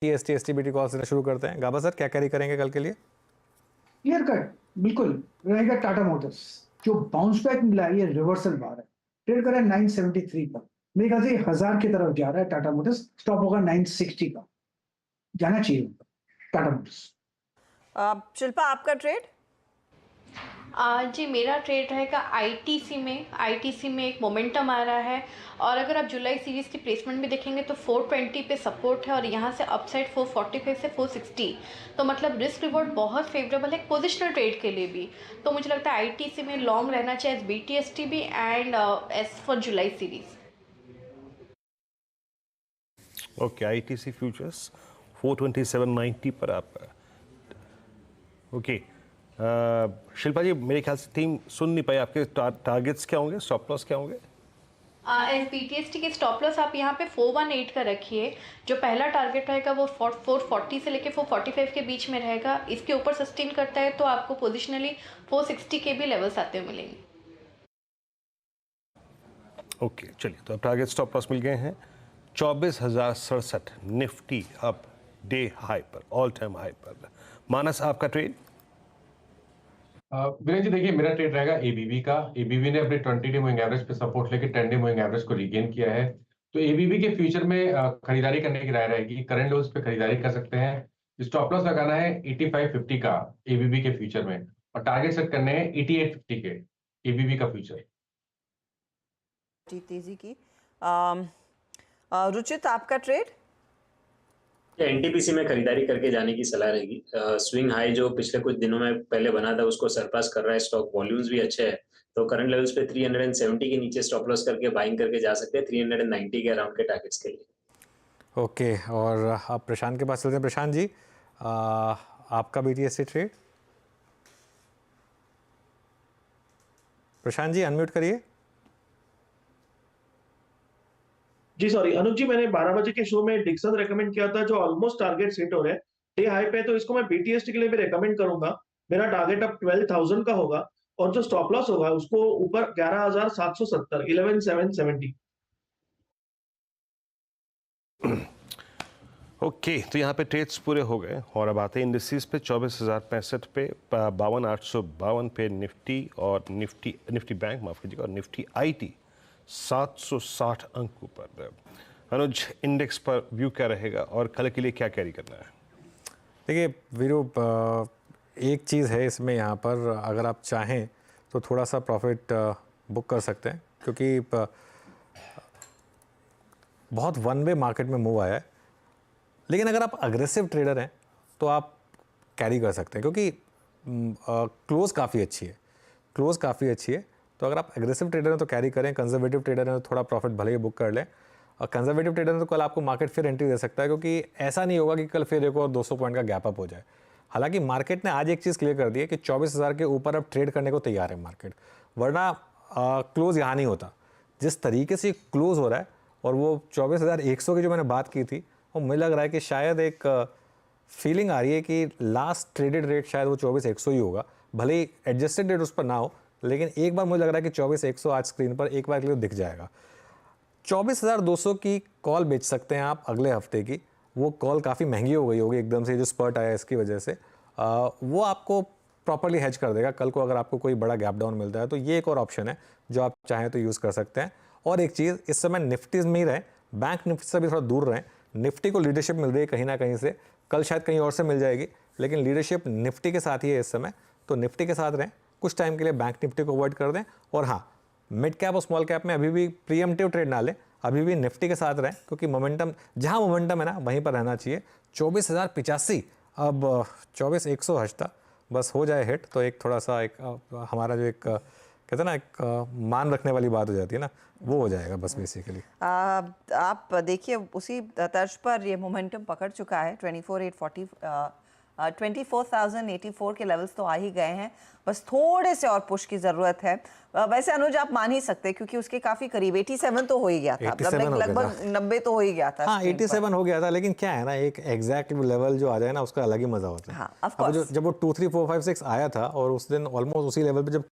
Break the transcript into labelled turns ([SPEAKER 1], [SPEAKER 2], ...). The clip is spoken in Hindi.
[SPEAKER 1] एसटी एसटीबीटी कॉल से शुरू करते हैं। गाबा सर क्या कैरी करेंगे कल के लिए?
[SPEAKER 2] क्लियर कट बिल्कुल रहेगा। टाटा मोटर्स जो बाउंस बैक मिला है, ये रिवर्सल बार है। ट्रेड करा है 973 पर, मेरे ख्याल से 1000 की तरफ जा रहा है। टाटा मोटर्स स्टॉप होगा 960 का, जाना चाहिए टाटा मोटर्स।
[SPEAKER 3] शिल्पा आपका ट्रेड?
[SPEAKER 4] जी मेरा ट्रेड रहेगा आईटीसी में एक मोमेंटम आ रहा है। और अगर आप जुलाई सीरीज़ की प्लेसमेंट में देखेंगे तो 420 पे सपोर्ट है और यहाँ से अपसाइड 445 से 460, तो मतलब रिस्क रिवॉर्ड बहुत फेवरेबल है पोजिशनल ट्रेड के लिए भी। तो मुझे लगता है आईटीसी में लॉन्ग रहना चाहिए एज बीटीएसटी भी and as for July series.
[SPEAKER 5] Okay, ITC futures 427.90 पर आप। ओके शिल्पा जी, मेरे ख्याल से टीम सुन नहीं पाई, आपके टारगेट्स क्या होंगे, स्टॉप लॉस क्या होंगे?
[SPEAKER 4] एस बीटीएसटी के स्टॉप लॉस आप यहाँ पे 418 का रखिए। जो पहला टारगेट रहेगा वो 440 से लेके 445 के बीच में रहेगा। इसके ऊपर सस्टेन करता है तो आपको पोजिशनली 460 के भी लेवल्स आते हुए मिलेंगे।
[SPEAKER 5] ओके चलिए, तो अब टारगेट स्टॉप लॉस मिल गए हैं। 24,067 निफ्टी अब डे हाई पर, ऑल टाइम हाई पर। मानस आपका ट्रेड?
[SPEAKER 6] विनय जी देखिए, मेरा ट्रेड रहेगा एबीबी का। एबीबी ने अपने 20 डे मूविंग एवरेज पे सपोर्ट लेके 10 डे मूविंग एवरेज को रीगेन किया है। तो एबीबी के फ्यूचर में खरीदारी करने की राय रहेगी। करंट लेवल्स पे खरीदारी कर सकते हैं। स्टॉप लॉस लगाना है 8550 का एबीबी के फ्यूचर में, और टारगेट सेट करने हैं 8850 के एबीबी का फ्यूचर।
[SPEAKER 3] तेजी की रुचित आपका ट्रेड?
[SPEAKER 7] एनटीपीसी में खरीदारी करके जाने की सलाह रहेगी। स्विंग हाई जो पिछले कुछ दिनों में पहले बना था उसको सरपास कर रहा है, स्टॉक वॉल्यूम्स भी अच्छे हैं, तो करंट लेवल्स पे 370 के नीचे स्टॉप लॉस करके बाइंग करके जा सकते हैं 390 के अराउंड के टारगेट्स के लिए।
[SPEAKER 1] ओके, और आप प्रशांत के पास चलते हैं। प्रशांत जी, आपका BTSC trade? Prashant ji unmute करिए।
[SPEAKER 8] जी सॉरी अनुज जी, मैंने 12 बजे के शो में डिक्सन रेकमेंड किया था जो ऑलमोस्ट टारगेट हिट हो रहे हैं डे हाई पे, तो इसको मैं बीटीएसटी के लिए भी रेकमेंड करूंगा। मेरा टारगेट अब 12,000 का होगा और जो स्टॉप लॉस होगा उसको ऊपर 11,770 11,770।
[SPEAKER 5] ओके तो यहाँ पे ट्रेड्स पूरे हो गए और अब आते हैं इंडिसेस पे। 24,065 पे, 52,852 पे निफ्टी और निफ्टी बैंक माफ कीजिएगा, और निफ्टी आईटी 760 अंक ऊपर। अनुज, इंडेक्स पर व्यू क्या रहेगा और कल के लिए क्या कैरी करना है?
[SPEAKER 1] देखिए वीरू, एक चीज़ है इसमें, यहाँ पर अगर आप चाहें तो थोड़ा सा प्रॉफिट बुक कर सकते हैं, क्योंकि बहुत वन वे मार्केट में मूव आया है। लेकिन अगर आप अग्रेसिव ट्रेडर हैं तो आप कैरी कर सकते हैं, क्योंकि क्लोज़ काफ़ी अच्छी है। तो अगर आप एग्रेसिव ट्रेडर हैं तो कैरी करें, कंजर्वेटिव ट्रेडर हैं तो थोड़ा प्रॉफिट भले ही बुक कर लें। और कंजर्वेटिव ट्रेडर हैं तो कल आपको मार्केट फिर एंट्री दे सकता है, क्योंकि ऐसा नहीं होगा कि कल फिर एक और 200 पॉइंट का गैप अप हो जाए। हालांकि मार्केट ने आज एक चीज़ क्लियर कर दी है कि 24,000 के ऊपर अब ट्रेड करने को तैयार है मार्केट, वरना क्लोज़ यहाँ नहीं होता। जिस तरीके से क्लोज़ हो रहा है, और वो 24,100 की जो मैंने बात की थी, वो मुझे लग रहा है कि शायद एक फीलिंग आ रही है कि लास्ट ट्रेडेड रेट शायद वो 24,100 ही होगा। भले ही एडजस्टेड रेट उस पर ना हो, लेकिन एक बार मुझे लग रहा है कि 24,100 आज स्क्रीन पर एक बार के लिए दिख जाएगा। 24,200 की कॉल बेच सकते हैं आप अगले हफ्ते की। वो कॉल काफ़ी महंगी हो गई होगी एकदम से, जो स्पर्ट आया इसकी वजह से। वो आपको प्रॉपरली हेज कर देगा कल को, अगर आपको कोई बड़ा गैप डाउन मिलता है तो ये एक और ऑप्शन है जो आप चाहें तो यूज़ कर सकते हैं। और एक चीज़, इस समय निफ्टीज में ही रहें, बैंक निफ्टी से भी थोड़ा दूर रहें। निफ्टी को लीडरशिप मिल रही है कहीं ना कहीं से, कल शायद कहीं और से मिल जाएगी, लेकिन लीडरशिप निफ्टी के साथ ही है इस समय, तो निफ्टी के साथ रहें। कुछ टाइम के लिए बैंक निफ्टी को अवॉइड कर दें। और हाँ, मिड कैप और स्मॉल कैप में अभी भी प्रीएम्प्टिव ट्रेड ना लें, अभी भी निफ्टी के साथ रहें, क्योंकि मोमेंटम, जहाँ मोमेंटम है ना वहीं पर रहना चाहिए। 24,085, अब 24,180 बस हो जाए हिट, तो एक थोड़ा सा एक हमारा जो एक कहते हैं ना, एक मान रखने वाली बात हो जाती है ना, वो हो जाएगा बस बेसिकली।
[SPEAKER 3] आप देखिए उसी तर्ज पर ये मोमेंटम पकड़ चुका है। 24,084 के लेवल्स तो आ ही गए हैं, बस थोड़े से और पुश की ज़रूरत है। वैसे अनुज आप मान ही सकते हैं, क्योंकि उसके काफ़ी करीब 87 तो हो ही गया था, लगभग 90 तो हो ही गया था।
[SPEAKER 1] हाँ 87 हो गया था, लेकिन क्या है ना, एक एग्जैक्ट लेवल जो आ जाए ना, उसका अलग ही मज़ा होता है।
[SPEAKER 3] हाँ,
[SPEAKER 1] जब वो 2, 3, 4, 5, 6 आया था और उस दिन ऑलमोस्ट उसी लेवल पे जब